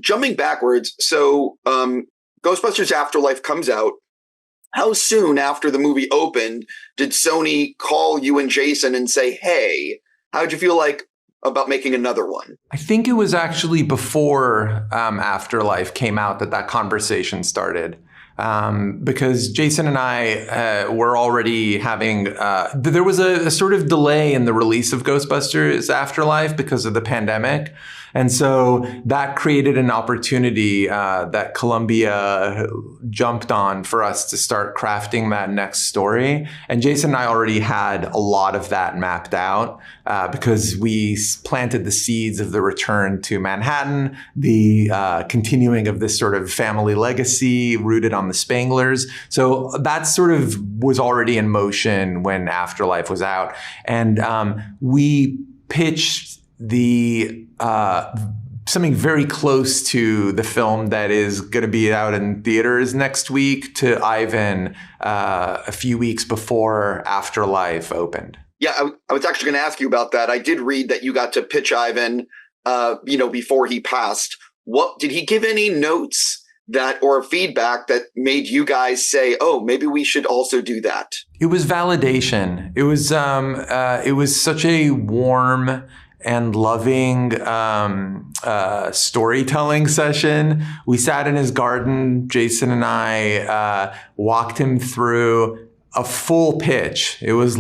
jumping backwards, so Ghostbusters Afterlife comes out. How soon after the movie opened did Sony call you and Jason and say, hey, how'd you feel like about making another one? I think it was actually before Afterlife came out that conversation started. Because Jason and I were already having, there was a sort of delay in the release of Ghostbusters Afterlife because of the pandemic. And so that created an opportunity that Columbia jumped on for us to start crafting that next story. And Jason and I already had a lot of that mapped out because we planted the seeds of the return to Manhattan, the continuing of this sort of family legacy rooted on the Spenglers. So that sort of was already in motion when Afterlife was out. And we pitched the something very close to the film that is going to be out in theaters next week to Ivan a few weeks before Afterlife opened. Yeah, I was actually going to ask you about that. I did read that you got to pitch Ivan, before he passed. What did he give any notes that or feedback that made you guys say, "Oh, maybe we should also do that"? It was validation. It was such a warm and loving storytelling session. We sat in his garden. Jason and I walked him through a full pitch. It was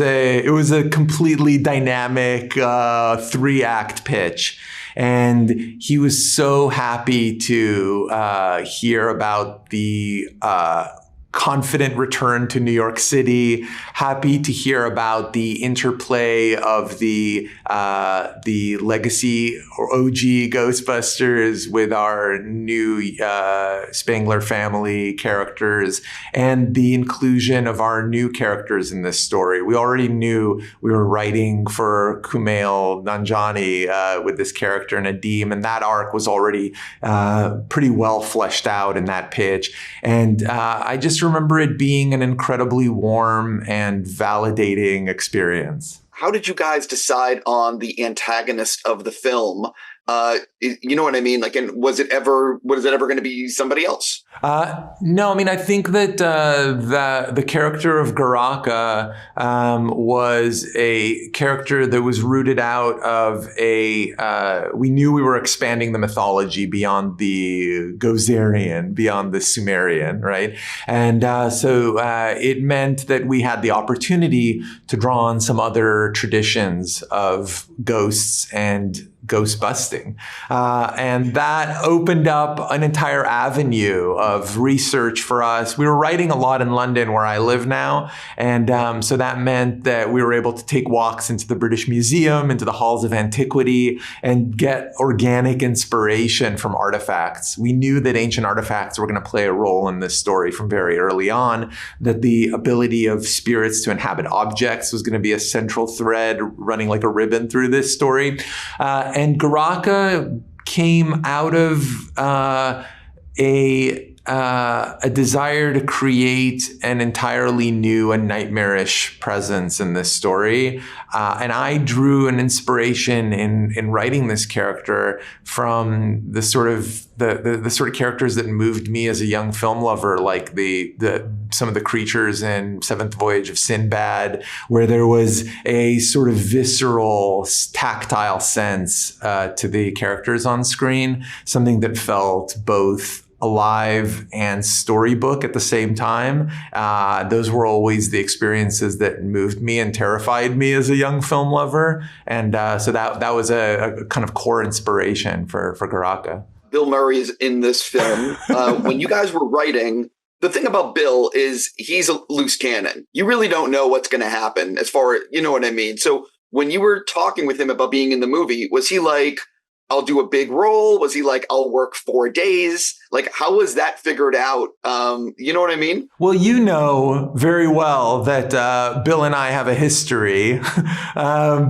a completely dynamic 3-act pitch. And he was so happy to hear about the confident return to New York City, happy to hear about the interplay of the legacy or OG Ghostbusters with our new Spengler family characters and the inclusion of our new characters in this story. We already knew we were writing for Kumail Nanjiani with this character Nadim, and that arc was already pretty well fleshed out in that pitch. And I just remember it being an incredibly warm and validating experience. How did you guys decide on the antagonist of the film? You know what I mean? Like, and was it ever going to be somebody else? No, I mean, I think that the character of Gaka was a character that was rooted out of we knew we were expanding the mythology beyond the Gozerian, beyond the Sumerian, right? And so it meant that we had the opportunity to draw on some other traditions of ghosts and ghost busting. And that opened up an entire avenue of research for us. We were writing a lot in London where I live now. And so that meant that we were able to take walks into the British Museum, into the halls of antiquity, and get organic inspiration from artifacts. We knew that ancient artifacts were going to play a role in this story from very early on, that the ability of spirits to inhabit objects was going to be a central thread running like a ribbon through this story. And Gaka came out of a desire to create an entirely new and nightmarish presence in this story. And I drew an inspiration in writing this character from the sort of characters that moved me as a young film lover, like some of the creatures in Seventh Voyage of Sinbad, where there was a sort of visceral, tactile sense to the characters on screen, something that felt both alive and storybook at the same time. Those were always the experiences that moved me and terrified me as a young film lover. And so that was a kind of core inspiration for Gaka. Bill Murray is in this film. When you guys were writing, the thing about Bill is he's a loose cannon. You really don't know what's going to happen as far as, you know what I mean? So when you were talking with him about being in the movie, was he like, I'll do a big role? Was he like, I'll work 4 days? Like, how was that figured out? You know what I mean? Well, you know very well that Bill and I have a history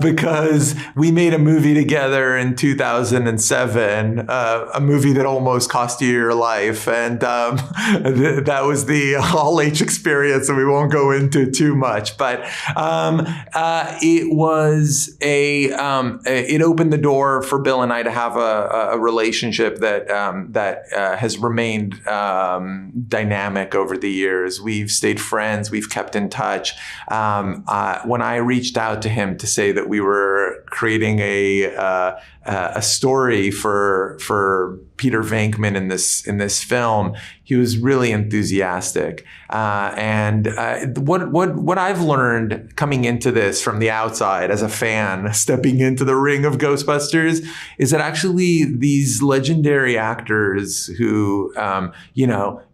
because we made a movie together in 2007, a movie that almost cost you your life. And that was the Hall H experience, and we won't go into too much. But it was it opened the door for Bill and I to to have a relationship that has remained dynamic over the years. We've stayed friends. We've kept in touch. When I reached out to him to say that we were creating a story for Peter Venkman in this film, he was really enthusiastic. What I've learned coming into this from the outside as a fan, stepping into the ring of Ghostbusters, is that actually these legendary actors who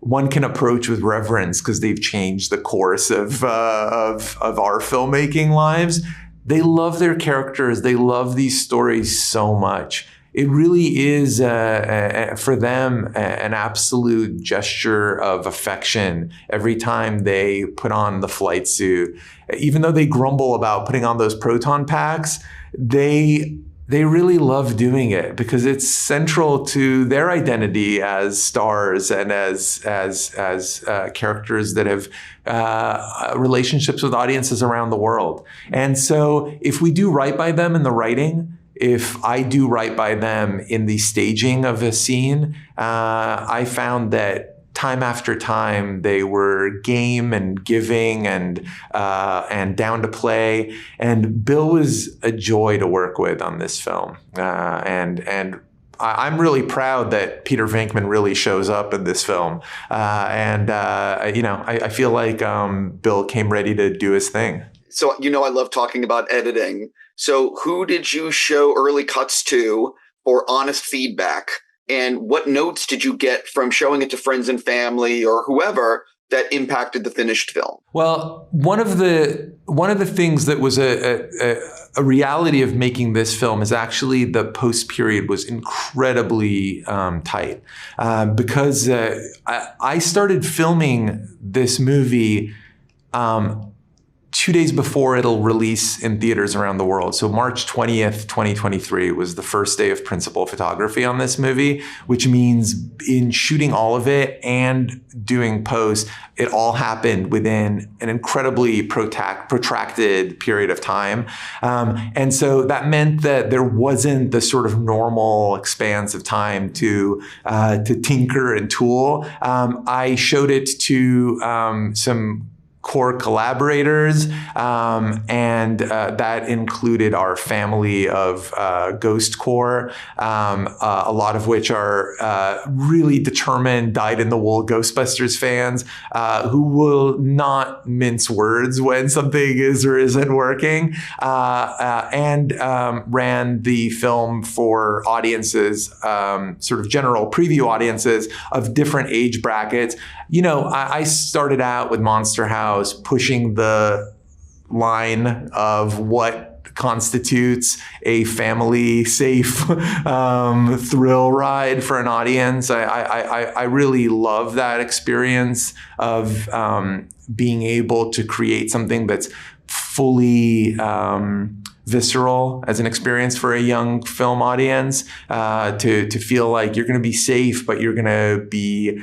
one can approach with reverence because they've changed the course of our filmmaking lives. They love their characters. They love these stories so much. It really is, for them, an absolute gesture of affection every time they put on the flight suit. Even though they grumble about putting on those proton packs, they really love doing it because it's central to their identity as stars and as characters that have relationships with audiences around the world. And so if we do right by them in the writing, if I do right by them in the staging of a scene, I found that time after time they were game and giving and down to play. And Bill was a joy to work with on this film. And I'm really proud that Peter Venkman really shows up in this film. I feel like Bill came ready to do his thing. So, I love talking about editing. So who did you show early cuts to for honest feedback? And what notes did you get from showing it to friends and family or whoever that impacted the finished film? Well, one of the things that was a reality of making this film is actually the post period was incredibly tight because I started filming this movie 2 days before it'll release in theaters around the world. So March 20th, 2023 was the first day of principal photography on this movie, which means in shooting all of it and doing post, it all happened within an incredibly protracted period of time. And so that meant that there wasn't the sort of normal expanse of time to tinker and tool. I showed it to some core collaborators, and that included our family of Ghost Core, a lot of which are really determined, dyed-in-the-wool Ghostbusters fans who will not mince words when something is or isn't working, and ran the film for audiences, sort of general preview audiences of different age brackets. I started out with Monster House, pushing the line of what constitutes a family safe thrill ride for an audience. I really love that experience of being able to create something that's fully visceral as an experience for a young film audience, to feel like you're going to be safe, but you're going to be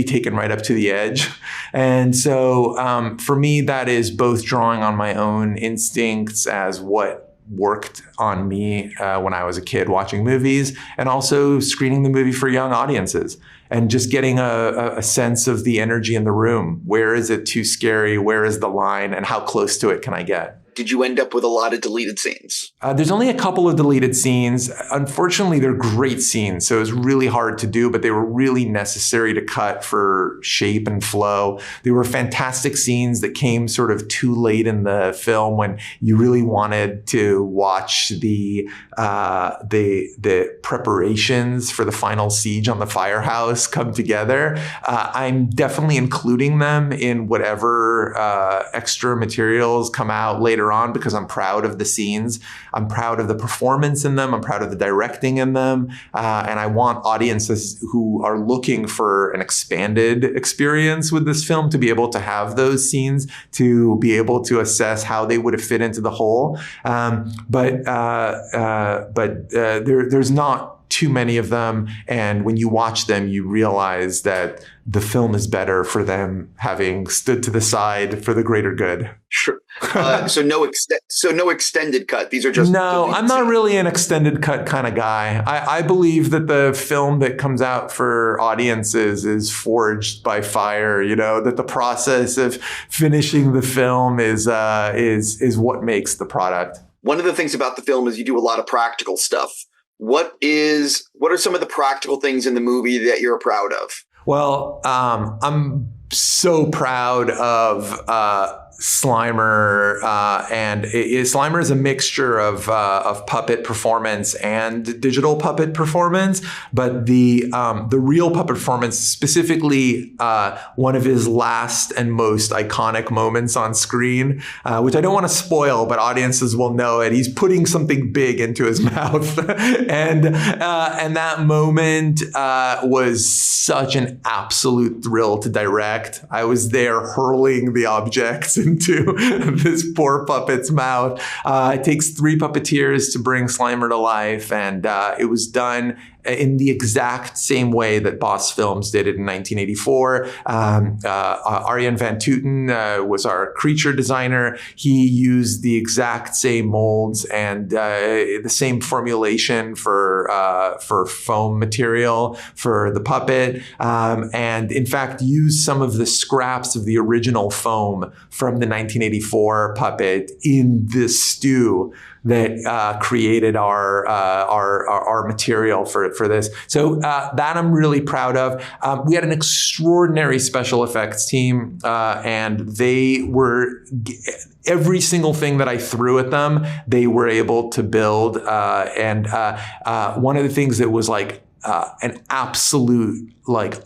taken right up to the edge. And so for me, that is both drawing on my own instincts as what worked on me when I was a kid watching movies, and also screening the movie for young audiences and just getting a sense of the energy in the room. Where is it too scary? Where is the line? And how close to it can I get? Did you end up with a lot of deleted scenes? There's only a couple of deleted scenes. Unfortunately, they're great scenes, so it was really hard to do, but they were really necessary to cut for shape and flow. They were fantastic scenes that came sort of too late in the film when you really wanted to watch the preparations for the final siege on the firehouse come together. I'm definitely including them in whatever extra materials come out later on, because I'm proud of the scenes. I'm proud of the performance in them. I'm proud of the directing in them. And I want audiences who are looking for an expanded experience with this film to be able to have those scenes, to be able to assess how they would have fit into the whole. But there's not too many of them. And when you watch them, you realize that the film is better for them having stood to the side for the greater good. Sure. So no extended cut. These are just no. I'm not really an extended cut kind of guy. I believe that the film that comes out for audiences is forged by fire. That the process of finishing the film is what makes the product. One of the things about the film is you do a lot of practical stuff. What are some of the practical things in the movie that you're proud of? Well, I'm so proud of Slimer, and Slimer is a mixture of puppet performance and digital puppet performance. But the real puppet performance, specifically one of his last and most iconic moments on screen, which I don't want to spoil, but audiences will know it. He's putting something big into his mouth, and that moment was such an absolute thrill to direct. I was there hurling the objects into this poor puppet's mouth. It takes 3 puppeteers to bring Slimer to life, and it was done in the exact same way that Boss Films did it in 1984. Arjen van Tooten was our creature designer. He used the exact same molds and the same formulation for foam material for the puppet, and in fact used some of the scraps of the original foam from the 1984 puppet in this stew that created our material for this. So that I'm really proud of. We had an extraordinary special effects team, and they were every single thing that I threw at them, they were able to build. And one of the things that was like an absolute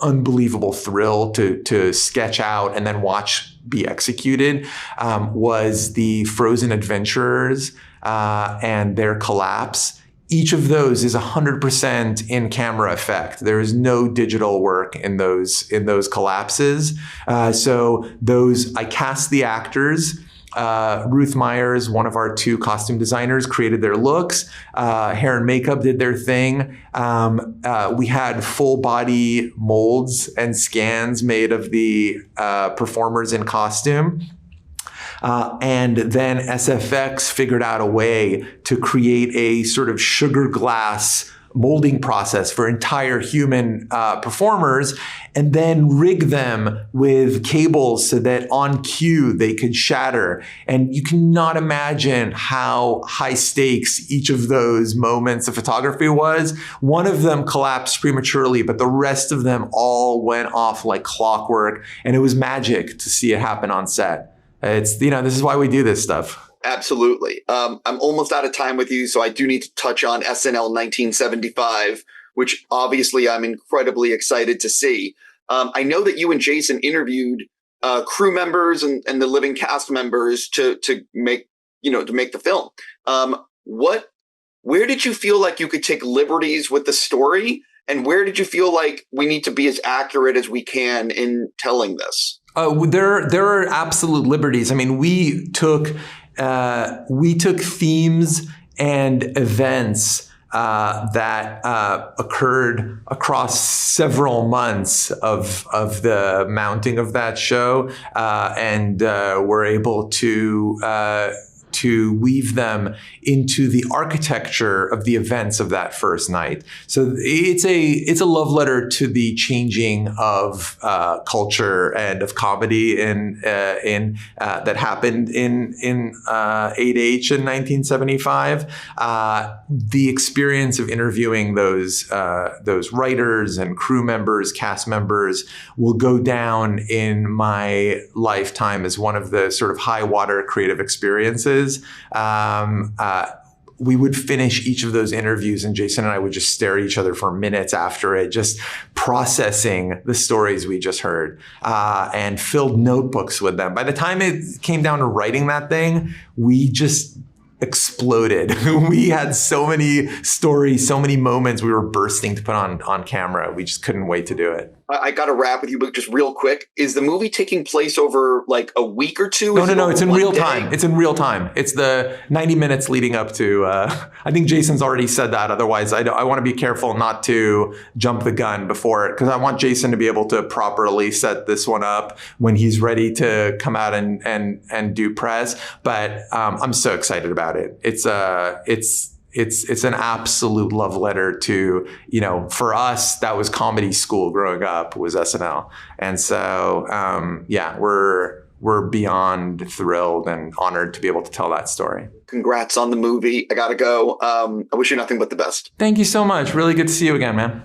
unbelievable thrill to sketch out and then watch be executed was the Frozen Adventurers and their collapse. Each of those is 100% in-camera effect. There is no digital work in those collapses. So those, I cast the actors. Ruth Myers, one of our 2 costume designers, created their looks. Hair and makeup did their thing. We had full body molds and scans made of the performers in costume. And then SFX figured out a way to create a sort of sugar glass molding process for entire human performers, and then rig them with cables so that on cue they could shatter. And you cannot imagine how high stakes each of those moments of photography was. One of them collapsed prematurely, but the rest of them all went off like clockwork, and it was magic to see it happen on set. It's, this is why we do this stuff. Absolutely. I'm almost out of time with you, so I do need to touch on SNL 1975, which obviously I'm incredibly excited to see. I know that you and Jason interviewed crew members and the living cast members to make the film. Where did you feel like you could take liberties with the story, and where did you feel like we need to be as accurate as we can in telling this? There are absolute liberties. I mean, we took themes and events that occurred across several months of the mounting of that show, and were able to weave them into the architecture of the events of that first night. So it's a love letter to the changing of culture and of comedy in that happened in 8H in 1975. The experience of interviewing those writers and crew members, cast members, will go down in my lifetime as one of the sort of high water creative experiences. We would finish each of those interviews, and Jason and I would just stare at each other for minutes after it, just processing the stories we just heard, and filled notebooks with them. By the time it came down to writing that thing, we just exploded. We had so many stories, so many moments we were bursting to put on camera. We just couldn't wait to do it. I got to wrap with you, but just real quick, is the movie taking place over like a week or two? No, it's in real time. It's in real time. It's the 90 minutes leading up to, I think Jason's already said that. Otherwise, I want to be careful not to jump the gun before it, because I want Jason to be able to properly set this one up when he's ready to come out and do press. But I'm so excited about it. It's an absolute love letter to, for us, that was comedy school growing up, was SNL. And so, we're beyond thrilled and honored to be able to tell that story. Congrats on the movie. I got to go. I wish you nothing but the best. Thank you so much. Really good to see you again, man.